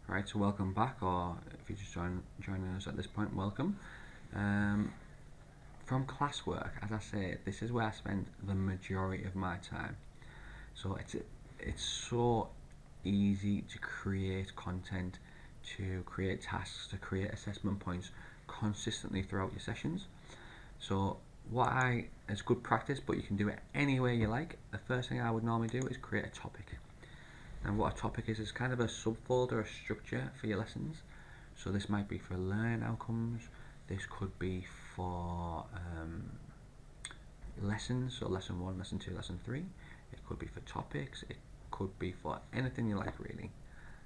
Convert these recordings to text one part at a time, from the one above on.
Right, so welcome back, or if you just joining us at this point, welcome. From classwork, as I say, this is where I spend the majority of my time. So it's so easy to create content, to create tasks, to create assessment points consistently throughout your sessions. So it's good practice, but you can do it any way you like. The first thing I would normally do is create a topic. And what a topic is kind of a subfolder, a structure for your lessons. So this might be for learning outcomes, this could be for lessons, so lesson 1, lesson 2, lesson 3. It could be for topics, it could be for anything you like really.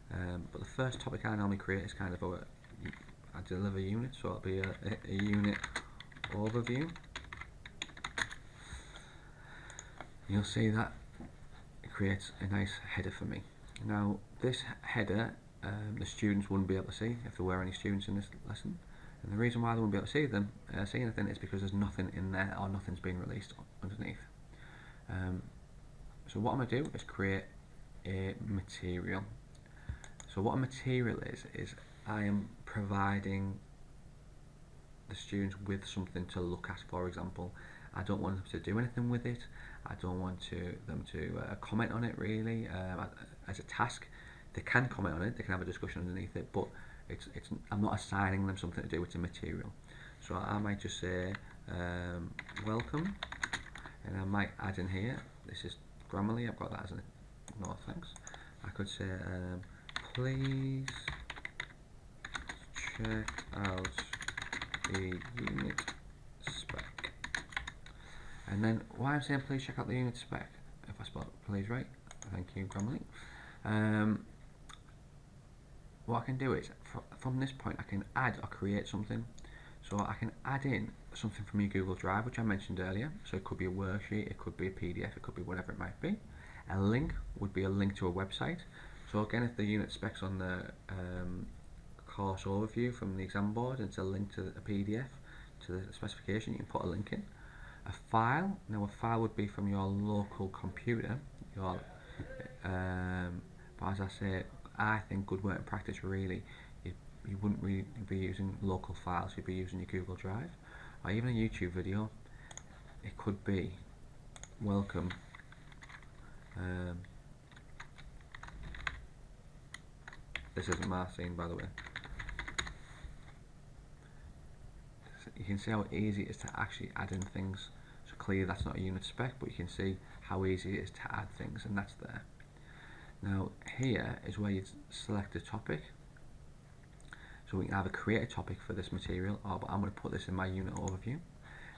But the first topic I normally create is kind of I deliver units, so it'll be a unit overview. You'll see that it creates a nice header for me. Now this header the students wouldn't be able to see if there were any students in this lesson, and the reason why they wouldn't be able to see anything is because there's nothing in there, or nothing's been released underneath. So what I'm going to do is create a material. So what a material is I am providing the students with something to look at. For example, I don't want them to do anything with it, I don't want them to comment on it really as a task. They can comment on it, they can have a discussion underneath it, but I'm not assigning them something to do. It's a material. So I might just say welcome, and I might add in here, this is Grammarly, I've got that as a no thanks. I could say please check out the unit spec. And then why I'm saying please check out the unit spec, if I spelled please right, thank you Grammarly. What I can do is, from this point I can add or create something. So I can add in something from your Google Drive, which I mentioned earlier. So it could be a worksheet, it could be a PDF, it could be whatever it might be. A link would be a link to a website. So again, if the unit specs on the course overview from the exam board, it's a link to a PDF to the specification, you can put a link in. A file, now a file would be from your local computer. But as I say, I think good work in practice really, you wouldn't really be using local files, you'd be using your Google Drive, or even a YouTube video. It could be welcome this isn't my scene, by the way. So you can see how easy it is to actually add in things. So clearly that's not a unit spec, but you can see how easy it is to add things, and that's there. Now here is where you select a topic. So we can either create a topic for this material, or I'm going to put this in my unit overview,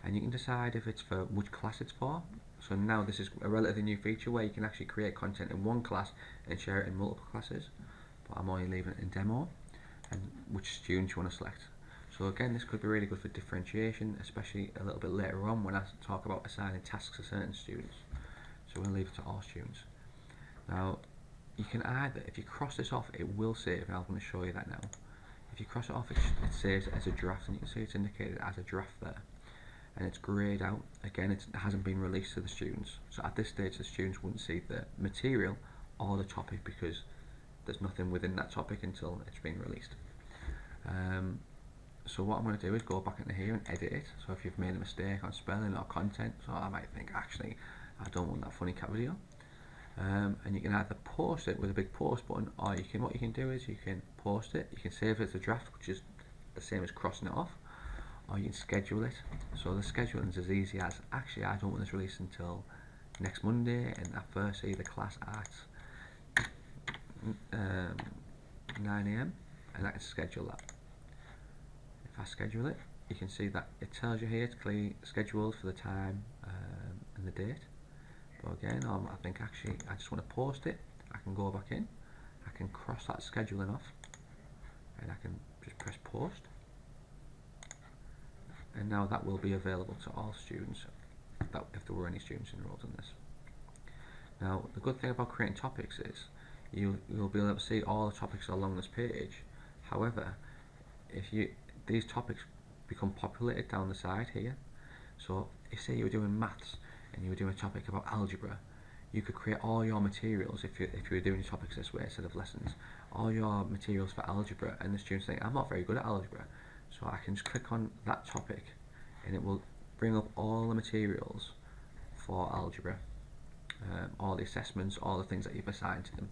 and you can decide if it's for which class it's for. So now this is a relatively new feature where you can actually create content in one class and share it in multiple classes, but I'm only leaving it in demo, and which students you want to select. So again, this could be really good for differentiation, especially a little bit later on when I talk about assigning tasks to certain students. So we'll leave it to all students. Now you can either, if you cross this off, it will save, and I'm going to show you that now. If you cross it off, it saves it as a draft, and you can see it's indicated as a draft there, and it's greyed out. Again, it hasn't been released to the students, so at this stage the students wouldn't see the material or the topic because there's nothing within that topic until it's been released. So what I'm going to do is go back into here and edit it. So if you've made a mistake on spelling or content, so I might think actually I don't want that funny cat video, and you can either post it with a big post button, or what you can do is you can post it, you can save it as a draft, which is the same as crossing it off, or you can schedule it. So the scheduling is as easy as, actually I don't want this released until next Monday, and I first see the class at 9 AM, and I can schedule that. If I schedule it, you can see that it tells you here it's clearly scheduled for the time and the date. But again, I think actually I just want to post it. I can go back in, I can cross that scheduling off, and I can just press post, and now that will be available to all students, if there were any students enrolled in this. Now the good thing about creating topics is you'll be able to see all the topics along this page. However, if these topics become populated down the side here, so if say you were doing maths and you were doing a topic about algebra, you could create all your materials, if you were doing your topics this way instead of lessons, all your materials for algebra, and the students think, I'm not very good at algebra, so I can just click on that topic and it will bring up all the materials for algebra, all the assessments, all the things that you've assigned to them,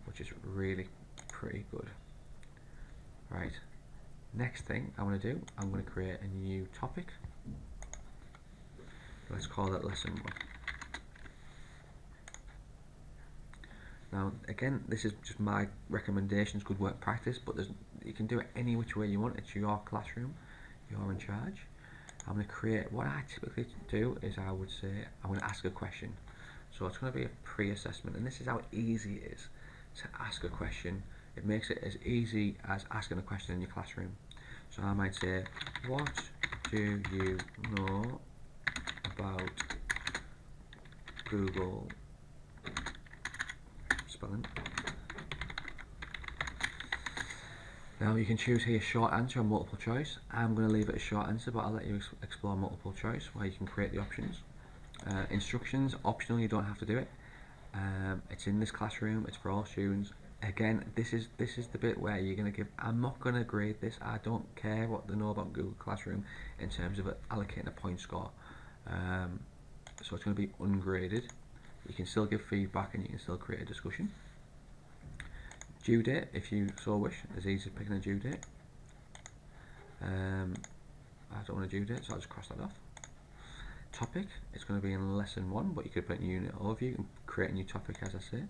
which is really pretty good. Right, next thing I want to do, I'm going to create a new topic. Let's call that lesson 1. Now again, this is just my recommendations, good work practice, but you can do it any which way you want. It's your classroom, you're in charge. I'm going to create, what I typically do is I would say I'm going to ask a question. So it's going to be a pre-assessment, and this is how easy it is to ask a question. It makes it as easy as asking a question in your classroom. So I might say, what do you know about Google spelling? Now you can choose here short answer or multiple choice. I'm going to leave it a short answer, but I'll let you explore multiple choice where you can create the options. Instructions, optional, you don't have to do it. It's in this classroom, it's for all students. Again, this is the bit where you're going to give, I'm not going to grade this, I don't care what they know about Google Classroom in terms of allocating a point score. So it's going to be ungraded. You can still give feedback and you can still create a discussion. Due date, if you so wish, as easy as picking a due date. I don't want a due date, so I'll just cross that off. Topic, it's going to be in lesson 1, but you could put in unit overview, you can create a new topic as I say.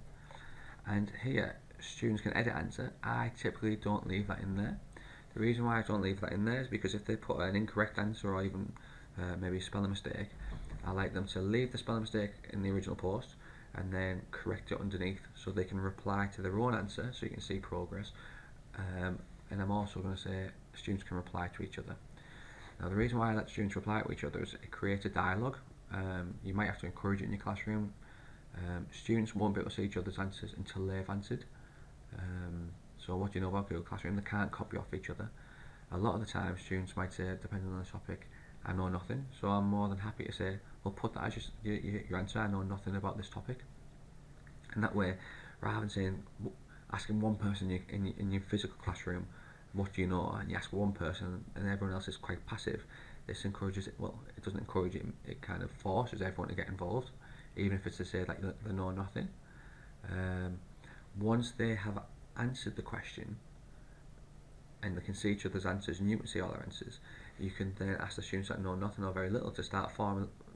And here, students can edit answer. I typically don't leave that in there. The reason why I don't leave that in there is because if they put an incorrect answer or even maybe a spelling mistake, I like them to leave the spelling mistake in the original post and then correct it underneath so they can reply to their own answer so you can see progress. And I'm also going to say students can reply to each other. Now the reason why I let students reply to each other is it creates a dialogue. You might have to encourage it in your classroom. Students won't be able to see each other's answers until they've answered. So what do you know about Google Classroom? They can't copy off each other. A lot of the time students might say, depending on the topic, I know nothing. So I'm more than happy to say, well, put that as your answer, I know nothing about this topic. And that way, rather than saying, asking one person in your physical classroom, what do you know, and you ask one person and everyone else is quite passive, this encourages it, well, it doesn't encourage it, it kind of forces everyone to get involved, even if it's to say like they know nothing. Once they have answered the question and they can see each other's answers and you can see all their answers, you can then ask the students that know nothing or very little to start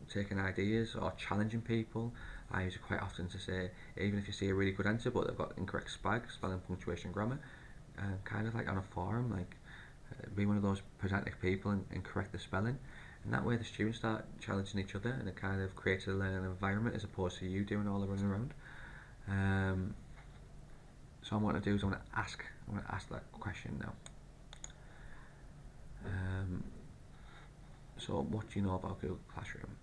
taking ideas or challenging people. I use it quite often to say, even if you see a really good answer but they've got incorrect spelling, punctuation, grammar, kind of like on a forum, like be one of those pedantic people and correct the spelling, and that way the students start challenging each other and it kind of creates a learning environment as opposed to you doing all the running around. So what I'm going to do is I'm going to ask that question now. So what do you know about Google Classroom?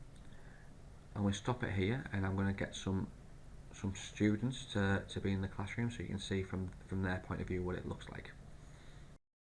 I'm going to stop it here and I'm going to get some students to be in the classroom so you can see from their point of view what it looks like.